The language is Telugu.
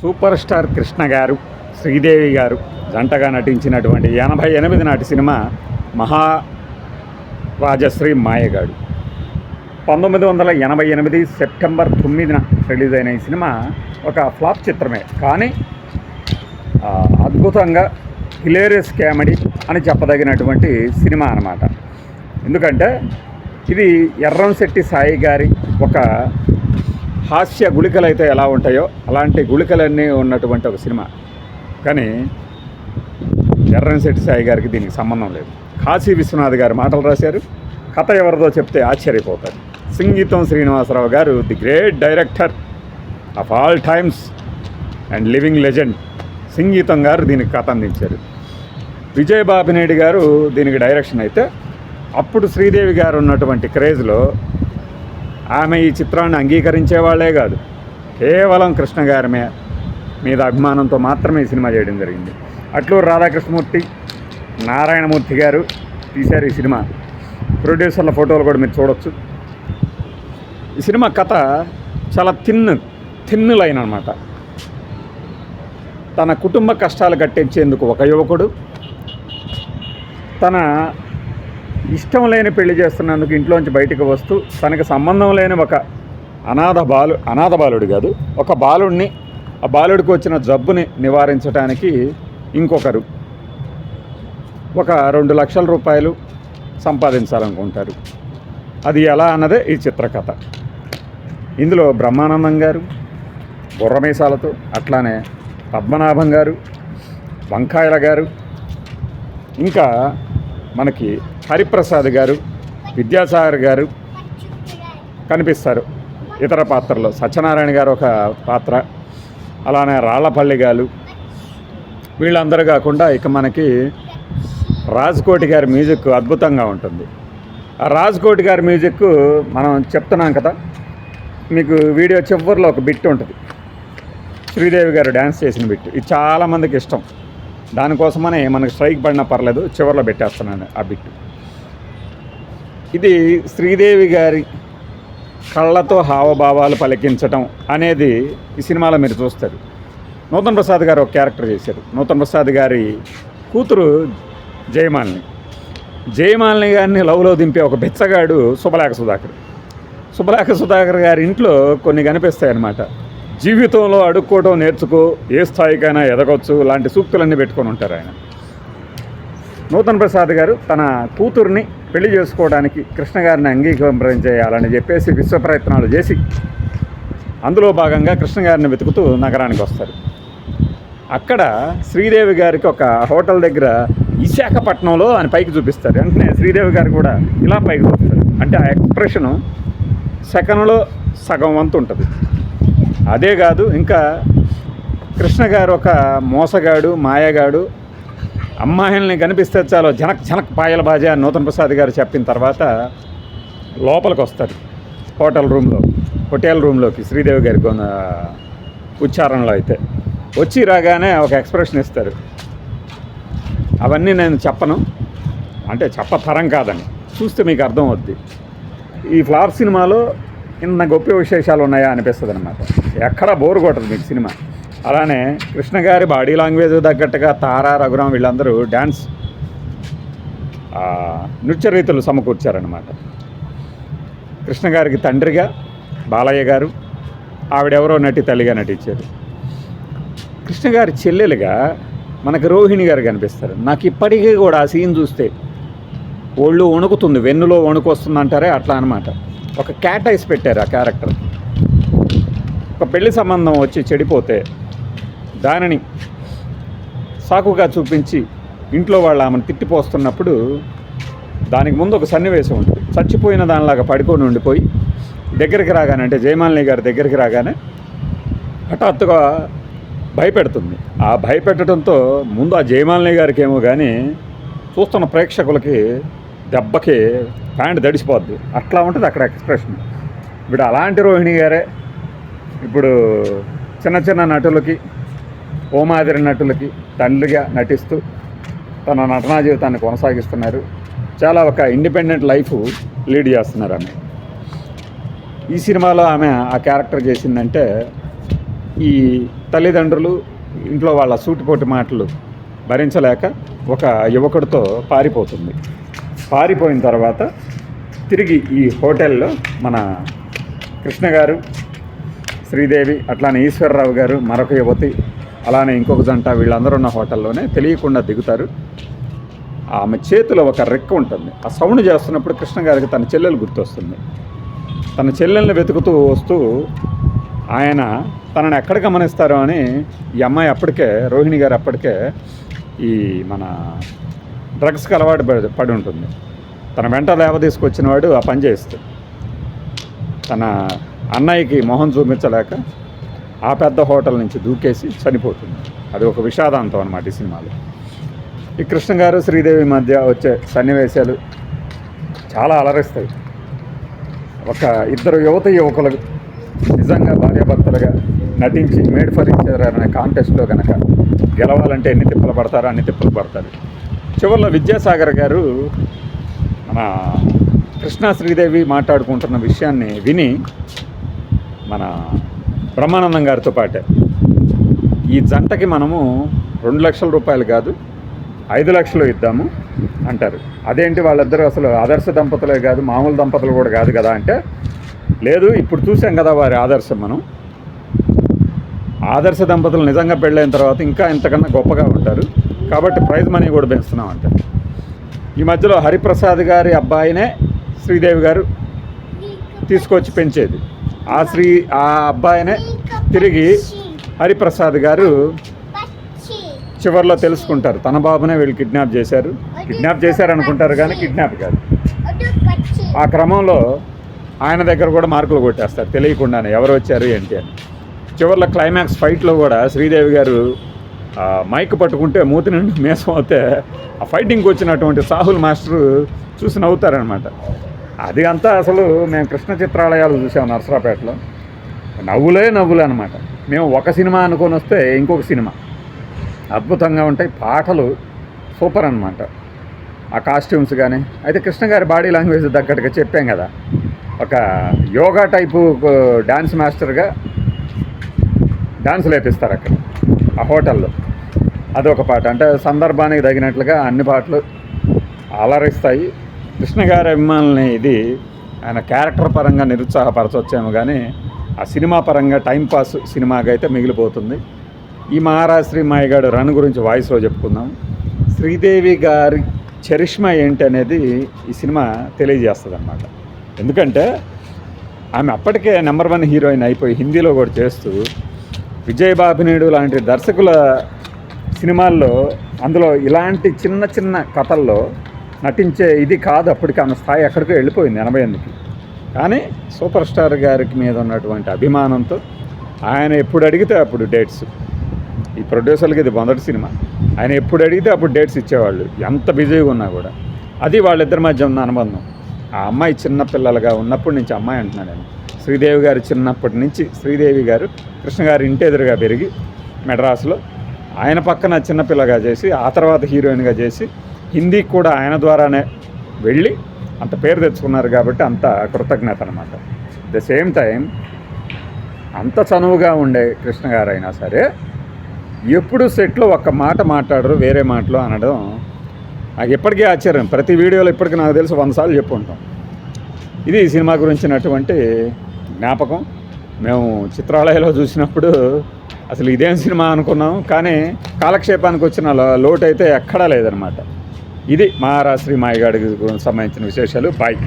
సూపర్ స్టార్ కృష్ణ గారు, శ్రీదేవి గారు జంటగా నటించినటువంటి 88 నాటి సినిమా మహారాజశ్రీ మాయగాడు. 1988 సెప్టెంబర్ 9న రిలీజ్ అయిన ఈ సినిమా ఒక ఫ్లాప్ చిత్రమే, కానీ అద్భుతంగా హిలేరియస్ కామెడీ అని చెప్పదగినటువంటి సినిమా అన్నమాట. ఎందుకంటే ఇది ఎర్రంశెట్టి సాయి గారి ఒక హాస్య గుళికలు అయితే ఎలా ఉంటాయో అలాంటి గుళికలన్నీ ఉన్నటువంటి ఒక సినిమా. కానీ ఎర్రంశెట్టి సాయి గారికి దీనికి సంబంధం లేదు. కాశీ విశ్వనాథ్ గారు మాటలు రాశారు, కథ ఎవరిదో చెప్తే ఆశ్చర్యపోతారు. సంగీతం శ్రీనివాసరావు గారు, the great director of all times and living legend సంగీతం గారు దీనికి కథ అందించారు. విజయ్ బాపినేడి గారు దీనికి డైరెక్షన్ అయితే, అప్పుడు శ్రీదేవి గారు ఉన్నటువంటి క్రేజ్లో ఆమె ఈ చిత్రాన్ని అంగీకరించేవాళ్లే కాదు, కేవలం కృష్ణ గారి మీద అభిమానంతో మాత్రమే ఈ సినిమా చేయడం జరిగింది. అట్లూరు రాధాకృష్ణమూర్తి, నారాయణమూర్తి గారు తీశారు ఈ సినిమా. ప్రొడ్యూసర్ల ఫోటోలు కూడా మీరు చూడొచ్చు. ఈ సినిమా కథ చాలా థిన్ లైన్ అనమాట. తన కుటుంబ కష్టాలు కట్టించేందుకు ఒక యువకుడు తన ఇష్టం లేని పెళ్లి చేస్తున్నందుకు ఇంట్లోంచి బయటకు వస్తూ తనకు సంబంధం లేని ఒక అనాథ బాలుడు కాదు, ఒక బాలుడిని, ఆ బాలుడికి వచ్చిన జబ్బుని నివారించడానికి ఇంకొకరు ఒక 2 లక్షల రూపాయలు సంపాదించాలనుకుంటారు. అది ఎలా అన్నదే ఈ చిత్రకథ. ఇందులో బ్రహ్మానందం గారు బుర్రమీసాలతో, అట్లానే పద్మనాభం గారు, వంకాయల గారు, ఇంకా మనకి హరిప్రసాద్ గారు, విద్యాసాగర్ గారు కనిపిస్తారు ఇతర పాత్రలో. సత్యనారాయణ గారు ఒక పాత్ర, అలానే రాళ్లపల్లి గారు, వీళ్ళందరూ కాకుండా ఇక మనకి రాజ్కోటి గారి మ్యూజిక్ అద్భుతంగా ఉంటుంది. ఆ రాజ్కోటి గారి మ్యూజిక్ మనం చెప్తున్నాం కదా, మీకు వీడియో చివరిలో ఒక బిట్ ఉంటుంది, శ్రీదేవి గారు డ్యాన్స్ చేసిన బిట్. ఇది చాలామందికి ఇష్టం, దానికోసమనే మనకు స్ట్రైక్ పడినా పర్లేదు, చివరిలో పెట్టేస్తున్నాను ఆ బిట్. ఇది శ్రీదేవి గారి కళ్ళతో హావభావాలు పలికించటం అనేది ఈ సినిమాలో మీరు చూస్తారు. నూతన్ ప్రసాద్ గారు ఒక క్యారెక్టర్ చేశారు. నూతన్ ప్రసాద్ గారి కూతురు జయమాలిని గారిని లవ్లో దింపే ఒక బెచ్చగాడు సుబ్బలేఖ సుధాకర్ గారి ఇంట్లో కొన్ని కనిపిస్తాయి అన్నమాట. జీవితంలో అడుక్కోవడం నేర్చుకో, ఏ స్థాయికైనా ఎదగొచ్చు లాంటి సూక్తులన్నీ పెట్టుకొని ఉంటారు ఆయన. నూతన్ ప్రసాద్ గారు తన కూతుర్ని పెళ్లి చేసుకోవడానికి కృష్ణ గారిని అంగీకరించేయాలని చెప్పేసి విశ్వ ప్రయత్నాలు చేసి అందులో భాగంగా కృష్ణ గారిని వెతుకుతూ నగరానికి వస్తారు. అక్కడ శ్రీదేవి గారికి ఒక హోటల్ దగ్గర విశాఖపట్నంలో అని పైకి చూపిస్తారు. వెంటనే శ్రీదేవి గారు కూడా ఇలా పైకి చూస్తారు. అంటే ఆ ఎక్స్ప్రెషను సెకండ్లో సగం వంతు ఉంటుంది. అదే కాదు, ఇంకా కృష్ణ గారు ఒక మోసగాడు, మాయగాడు, అమ్మాయిల్ని కనిపిస్తే చాలు జనక్ పాయల బాజా అని నూతన్ ప్రసాద్ గారు చెప్పిన తర్వాత లోపలికి వస్తారు హోటల్ రూమ్లోకి శ్రీదేవి గారి ఉచ్చారణలో అయితే వచ్చి రాగానే ఒక ఎక్స్ప్రెషన్ ఇస్తారు. అవన్నీ నేను చెప్పను, అంటే చెప్పతరం కాదని, చూస్తే మీకు అర్థం అవుద్ది. ఈ ఫ్లాప్ సినిమాలో ఇంత గొప్ప విశేషాలు ఉన్నాయా అనిపిస్తుంది అనమాట. ఎక్కడ బోరు కొట్టదు మీకు సినిమా. అలానే కృష్ణ గారి బాడీ లాంగ్వేజ్ తగ్గట్టుగా తారా, రఘురాం వీళ్ళందరూ డ్యాన్స్ నృత్య రీతులు సమకూర్చారనమాట. కృష్ణ గారికి తండ్రిగా బాలయ్య గారు, ఆవిడెవరో నటి తల్లిగా నటించారు. కృష్ణ గారి చెల్లెలుగా మనకు రోహిణి గారు కనిపిస్తారు. నాకు ఇప్పటికీ కూడా ఆ సీన్ చూస్తే ఒళ్ళు వణుకుతుంది, వెన్నులో వణుకు వస్తుంది అంటారే అట్లా అనమాట. ఒక క్యాట్ ఐస్ పెట్టారు ఆ క్యారెక్టర్. ఒక పెళ్లి సంబంధం వచ్చి చెడిపోతే దానిని సాకుగా చూపించి ఇంట్లో వాళ్ళు ఆమెను తిట్టిపోస్తున్నప్పుడు దానికి ముందు ఒక సన్నివేశం ఉంటుంది. చచ్చిపోయిన దానిలాగా పడుకొని ఉండిపోయి దగ్గరికి రాగానే, అంటే జయమాలిని గారి దగ్గరికి రాగానే హఠాత్తుగా భయపెడుతుంది. ఆ భయపెట్టడంతో ముందు ఆ జయమాలిని గారికి ఏమో కానీ చూస్తున్న ప్రేక్షకులకి దెబ్బకి ప్యాంట్ దడిసిపోద్ది. అట్లా ఉంటుంది అక్కడ ఎక్స్ప్రెషన్. ఇప్పుడు అలాంటి రోహిణి గారే ఇప్పుడు చిన్న నటులకి, ఓమాదిరి నటులకి తండ్రిగా నటిస్తూ తన నటనా జీవితాన్ని కొనసాగిస్తున్నారు. చాలా ఒక ఇండిపెండెంట్ లైఫ్ లీడ్ చేస్తున్నారు ఆమె. ఈ సినిమాలో ఆమె ఆ క్యారెక్టర్ చేసిందంటే ఈ తల్లిదండ్రులు ఇంట్లో వాళ్ళ సూటిపోటి మాటలు భరించలేక ఒక యువకుడితో పారిపోతుంది. పారిపోయిన తర్వాత తిరిగి ఈ హోటల్లో మన కృష్ణ గారు, శ్రీదేవి, అట్లానే ఈశ్వరరావు గారు, మరొక యువతి, అలానే ఇంకొక జంట, వీళ్ళందరూ ఉన్న హోటల్లోనే తెలియకుండా దిగుతారు. ఆమె చేతిలో ఒక రెక్క ఉంటుంది. ఆ సౌండ్ చేస్తున్నప్పుడు కృష్ణ గారికి తన చెల్లెలు గుర్తొస్తుంది. తన చెల్లెల్ని వెతుకుతూ వస్తూ ఆయన తనని ఎక్కడ గమనిస్తారో అని ఈ అమ్మాయి అప్పటికే, రోహిణి గారు అప్పటికే ఈ మన డ్రగ్స్కి అలవాటు పడి ఉంటుంది. తన వెంట లేవ తీసుకొచ్చిన వాడు ఆ పని చేస్తాడు. తన అన్నయ్యకి మొహం చూపించలేక ఆ పెద్ద హోటల్ నుంచి దూకేసి చనిపోతుంది. అది ఒక విషాదాంతం అన్నమాట ఈ సినిమాలో. ఈ కృష్ణ గారు శ్రీదేవి మధ్య వచ్చే సన్నివేశాలు చాలా అలరిస్తాయి. ఒక ఇద్దరు యువకులు నిజంగా భార్యాభర్తలుగా నటించి మేడ్ ఫర్ ఈచ్ అదర్ అనే కాంటెస్ట్లో కనుక గెలవాలంటే ఎన్ని తిప్పలు పడతారో అన్ని తిప్పలు పడతారు. చివరిలో విద్యాసాగర్ గారు మన కృష్ణ శ్రీదేవి మాట్లాడుకుంటున్న విషయాన్ని విని మన బ్రహ్మానందం గారితో పాటే ఈ జంటకి మనము 2 లక్షల రూపాయలు కాదు 5 లక్షలు ఇద్దాము అంటారు. అదేంటి వాళ్ళిద్దరూ అసలు ఆదర్శ దంపతులే కాదు, మామూలు దంపతులు కూడా కాదు కదా అంటే, లేదు ఇప్పుడు చూసాం కదా వారి ఆదర్శం. మనం ఆదర్శ దంపతులు నిజంగా పెళ్ళైన తర్వాత ఇంకా ఇంతకన్నా గొప్పగా ఉంటారు కాబట్టి ప్రైజ్ మనీ కూడా పెంచుతున్నాం అంటారు. ఈ మధ్యలో హరిప్రసాద్ గారి అబ్బాయినే శ్రీదేవి గారు తీసుకొచ్చి పెంచేది. ఆ అబ్బాయినే తిరిగి హరిప్రసాద్ గారు చివరిలో తెలుసుకుంటారు తన బాబునే వీళ్ళు కిడ్నాప్ చేశారు అనుకుంటారు కానీ కిడ్నాప్ కాదు. ఆ క్రమంలో ఆయన దగ్గర కూడా మార్కులు కొట్టేస్తారు తెలియకుండానే ఎవరు వచ్చారు ఏంటి అని. చివరిలో క్లైమాక్స్ ఫైట్లో కూడా శ్రీదేవి గారు మైక్ పట్టుకుంటే మూతి నుండి మేసం అవుతే ఆ ఫైటింగ్కి వచ్చినటువంటి సాహుల్ మాస్టరు చూసి నవ్వుతారనమాట. అది అంతా అసలు మేము కృష్ణ చిత్రాలయాలు చూసాము నర్సరాపేటలో. నవ్వులే అనమాట. మేము ఒక సినిమా అనుకొని వస్తే ఇంకొక సినిమా అద్భుతంగా ఉంటాయి. పాటలు సూపర్ అనమాట. ఆ కాస్ట్యూమ్స్ కానీ అయితే కృష్ణ గారి బాడీ లాంగ్వేజ్ తగ్గట్టుగా చెప్పాం కదా, ఒక యోగా టైపు డ్యాన్స్ మాస్టర్గా డ్యాన్స్ లేపిస్తారు అక్కడ ఆ హోటల్లో. అదొక పాట. అంటే సందర్భానికి తగినట్లుగా అన్ని పాటలు అలరిస్తాయి. కృష్ణ గారి అభిమానుల్ని ఇది ఆయన క్యారెక్టర్ పరంగా నిరుత్సాహపరచవచ్చేమో కానీ ఆ సినిమా పరంగా టైంపాస్ సినిమాగా అయితే మిగిలిపోతుంది. ఈ మహారాశ్రీ మాయగాడు రన్ గురించి వాయిస్లో చెప్పుకుందాం. శ్రీదేవి గారి చరిష్మా ఏంటి అనేది ఈ సినిమా తెలియజేస్తుంది అన్నమాట. ఎందుకంటే ఆమె అప్పటికే నెంబర్ 1 హీరోయిన్ అయిపోయి హిందీలో కూడా చేస్తూ విజయబాబినీడు లాంటి దర్శకుల సినిమాల్లో అందులో ఇలాంటి చిన్న చిన్న కథల్లో నటించే ఇది కాదు. అప్పటికి ఆమె స్థాయి ఎక్కడికో వెళ్ళిపోయింది 88కి. కానీ సూపర్ స్టార్ గారికి మీద ఉన్నటువంటి అభిమానంతో ఆయన ఎప్పుడు అడిగితే అప్పుడు డేట్స్, ఈ ప్రొడ్యూసర్లకి ఇది మొదటి సినిమా, ఆయన ఎప్పుడు అడిగితే అప్పుడు డేట్స్ ఇచ్చేవాళ్ళు ఎంత బిజీగా ఉన్నా కూడా. అది వాళ్ళిద్దరి మధ్య ఉన్న అనుబంధం. ఆ అమ్మాయి చిన్నపిల్లలుగా ఉన్నప్పటి నుంచి, అమ్మాయి అంటున్నాను నేను, శ్రీదేవి గారు చిన్నప్పటి నుంచి శ్రీదేవి గారు కృష్ణ గారి ఇంటి ఎదురుగా పెరిగి మెడ్రాస్లో ఆయన పక్కన చిన్నపిల్లగా చేసి ఆ తర్వాత హీరోయిన్గా చేసి హిందీకి కూడా ఆయన ద్వారానే వెళ్ళి అంత పేరు తెచ్చుకున్నారు కాబట్టి అంత కృతజ్ఞత అనమాట. ద సేమ్ టైం అంత చనువుగా ఉండే కృష్ణ గారు అయినా సరే ఎప్పుడు సెట్లో ఒక్క మాట మాట్లాడరు, వేరే మాటలు అనడం నాకు ఎప్పటికీ ఆశ్చర్యం. ప్రతి వీడియోలో ఇప్పటికీ నాకు తెలిసి 100 సార్లు చెప్పుకుంటాం. ఇది ఈ సినిమా గురించినటువంటి జ్ఞాపకం. మేము చిత్రాలయంలో చూసినప్పుడు అసలు ఇదేం సినిమా అనుకున్నాం, కానీ కాలక్షేపానికి వచ్చిన లోటు అయితే ఎక్కడా లేదనమాట. ఇది మహారాశ్రీ మాయగాడికి సంబంధించిన విశేషాలు. బాయ్.